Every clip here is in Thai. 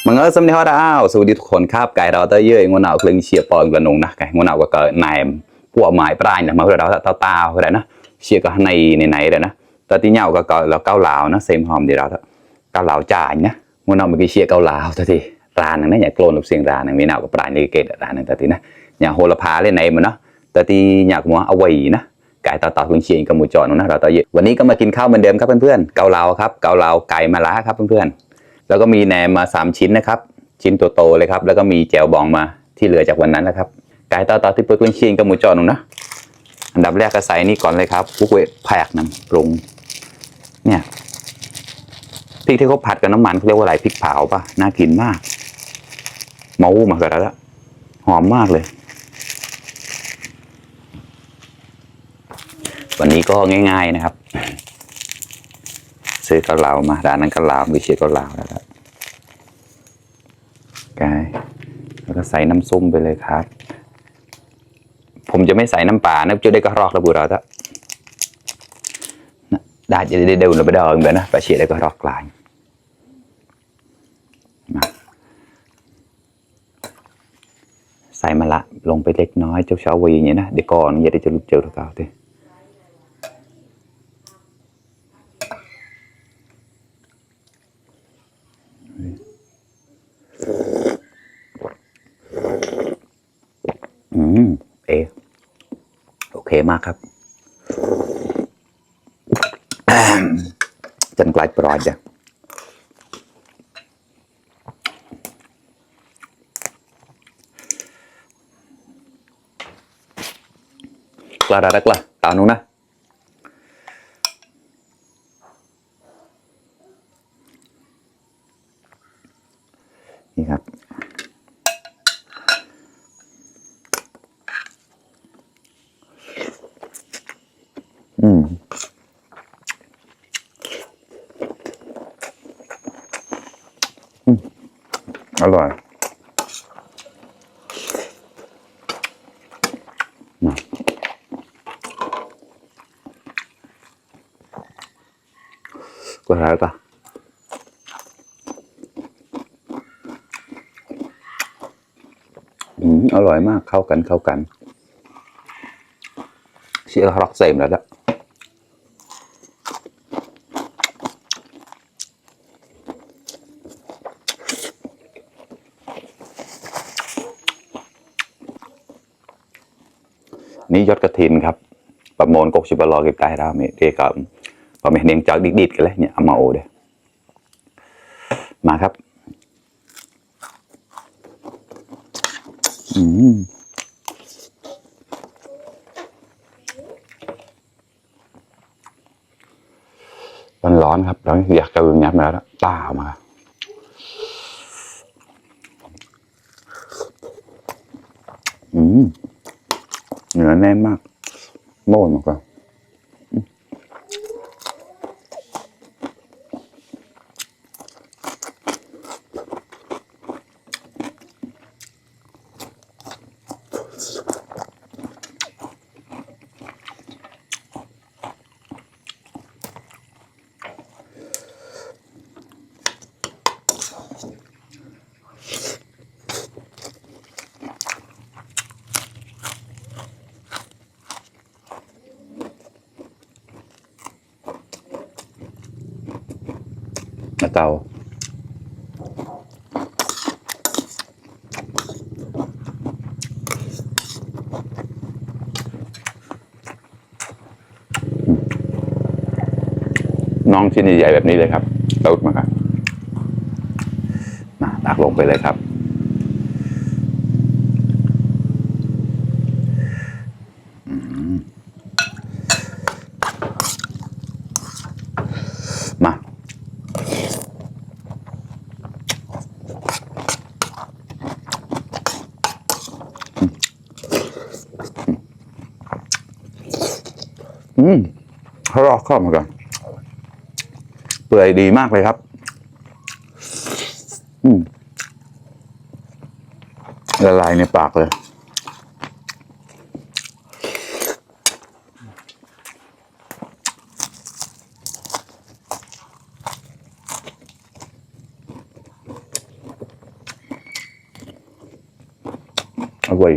มันก็สำเนียงว่าอ้าวสวัสดีทุกคนครับไก่เราเตยเยอะงวนเอาเครื่องเชียร์ปอนกันนงนะไก่งวนเอาก็เกิดนายพวกหมายปลายเนี่ยมาเราตาก็ได้นะเชียร์ก็ในไหนเลยนะแต่ที่เหนียวก็เราเกาเหลานะเซมหอมดีเราเกาเหลาจ่ายนะงวนเอาเมื่อกี้เชียร์เกาเหลาแต่ที่ร้านนึงนะอย่าโกลนกับเสียงร้านนึงมีหนาวกับปลายในเกตร้านนึงแต่ที่นะอย่าโหระพาเล่นไหนมันเนาะแต่ที่อยากมัวเอาไว้นะไก่ต่อเครื่องเชียร์กับหมูจอนะเราเตยวันนี้ก็มากินข้าวเหมือนเดิมครับเพื่อนๆเกาเหลาครับเกาเหลาไก่มะระครับเพื่อนๆแล้วก็มีแหนมมา3ชิ้นนะครับชิ้นโตๆเลยครับแล้วก็มีแจวบองมาที่เหลือจากวันนั้นนะครับไก่ต่อที่เปิดเครื่องเชียงกับหมูจอนุ่นะอันดับแรกก็ใส่นี่ก่อนเลยครับพวกเวทแพกน้ำปรุงเนี่ยพริกที่เขาผัดกับน้ำมันเขาเรียกว่าอะไรพริกเผาป่ะน่ากินมากเมามากันแล้วหอมมากเลยวันนี้ก็ง่ายๆนะครับซื้อเกาเหลามาร้านนั้นเกาเหลาวิเชียเกาเหลาแล้วครับแล้วก็ใส่น้ำส้มไปเลยครับผมจะไม่ใส่น้ำปลานะจะได้กระรอกระบุเราถ้าได้จะได้เดินเราไปเดินแบบนะไปเชียได้กระรอกกลายใส่มะละลงไปเล็กน้อยเจ้าชาววีอย่างนี้นะเดี๋ยวก่อนอย่าได้จะลุกเจอตัวเก่าทีโอเคมากครับจันกลายปลอยจ้ะกล้าได้กล้าตาหนูนะนี่ครับอร่อยก็ได้ปะอร่อยมากเข้ากันเชี่ยรักเสมแล้วละนี่ยอดกระถินครับประมวลกกชิบลอเก็บไก่เราเด็กกับพอไม่เนียงจากดิดกันเลยเนี่ยเอามาโอเดมาครับร้อนครับแล้วอยากจะอึ้งยับมาแล้วตามาเนื้อแน่นมากโน่นมากเลยเตาน้องชิ้นใหญ่ๆแบบนี้เลยครับตูดมาครับมาตักลงไปเลยครับมาเขาลอกข้าวมากันเปื่อยดีมากเลยครับละลายในปากเลย อร่อย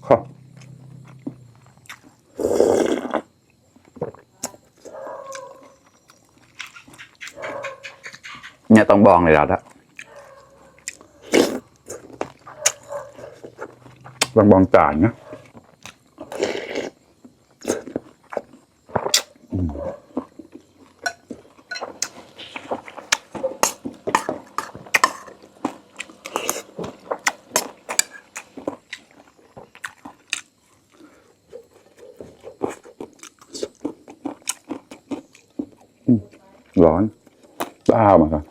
ครับเนี่ยต้องบองเลยเราละต้องบองจานนะร้อนบ้ามาครับ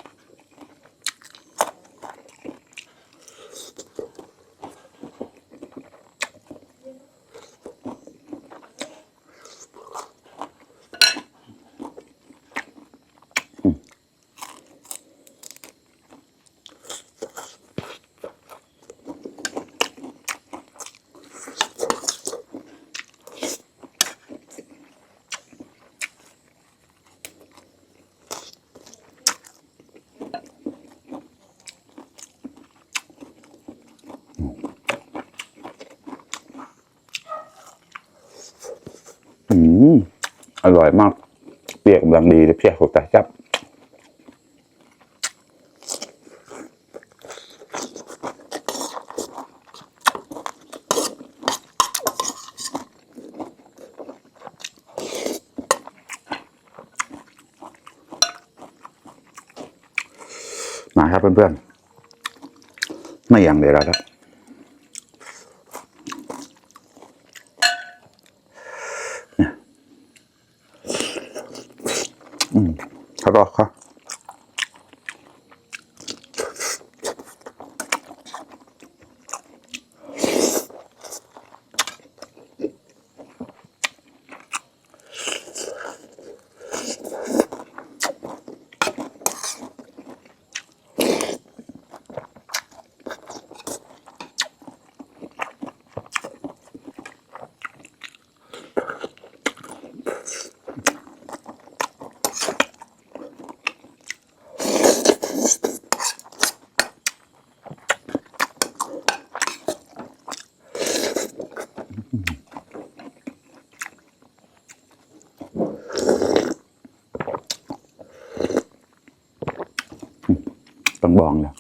อร่อยมากเปรี้ยวกำลังดีเลยเปรี้ยวของแต่จับมาครับเพื่อนๆไม่อย่างเดียวแล้วครับเขาก็ค่ะต้องบองเลย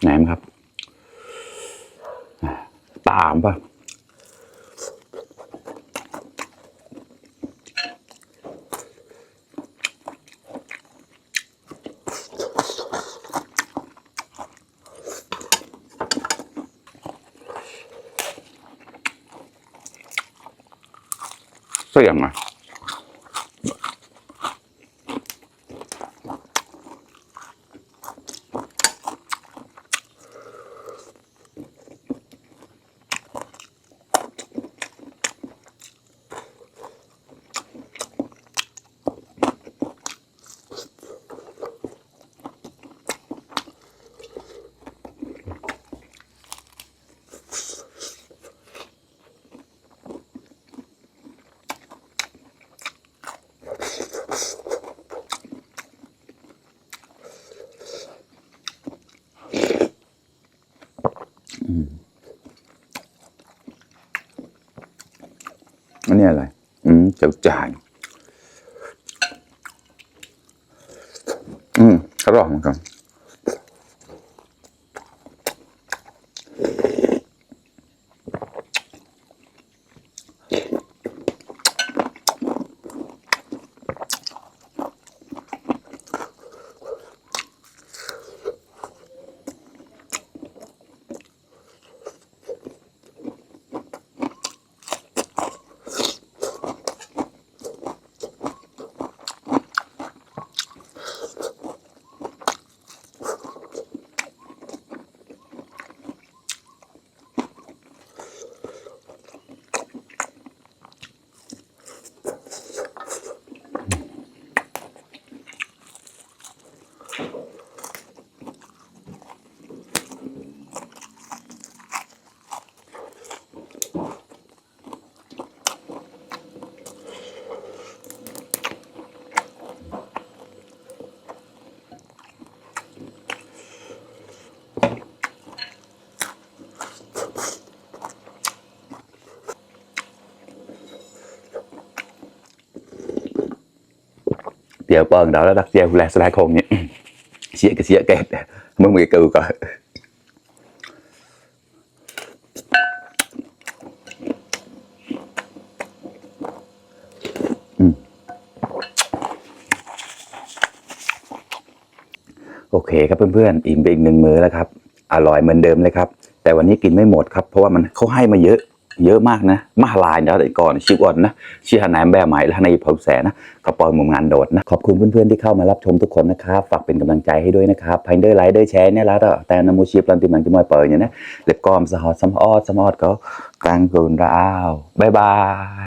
แหนมครับตามป่ะเสี่ยงอ่ะ อันนี้อะไรเจ้าจ่ายอร่อยเหมือนกันgiờ bờn đó đặt dao là sai không nhỉ xịa kẹt mừng mười cừu coi โอเคครับเพื่อนๆอิ่มไปอีก1 มื้อแล้วครับอร่อยเหมือนเดิมเลยครับแต่วันนี้กินไม่หมดครับเพราะว่ามันเขาให้มาเยอะมากนะมาลายนะแต่ก่อนชิวอ่อนนะชื่อหนามแบบใหม่และในเผาแสนะกระปอยหมุมงานโดดนะขอบคุณเพื่อนๆที่เข้ามารับชมทุกคนนะครับฝากเป็นกำลังใจให้ด้วยนะครับพันเดอร์ไลค์เดอร์แชร์เนี่ยแล้วแต่นมูชีพลันติมังจะมวยเปิดเนี่ยนะเล็บกอมสหอดสมอดก็กลางกลืนราวบ๊ายบาย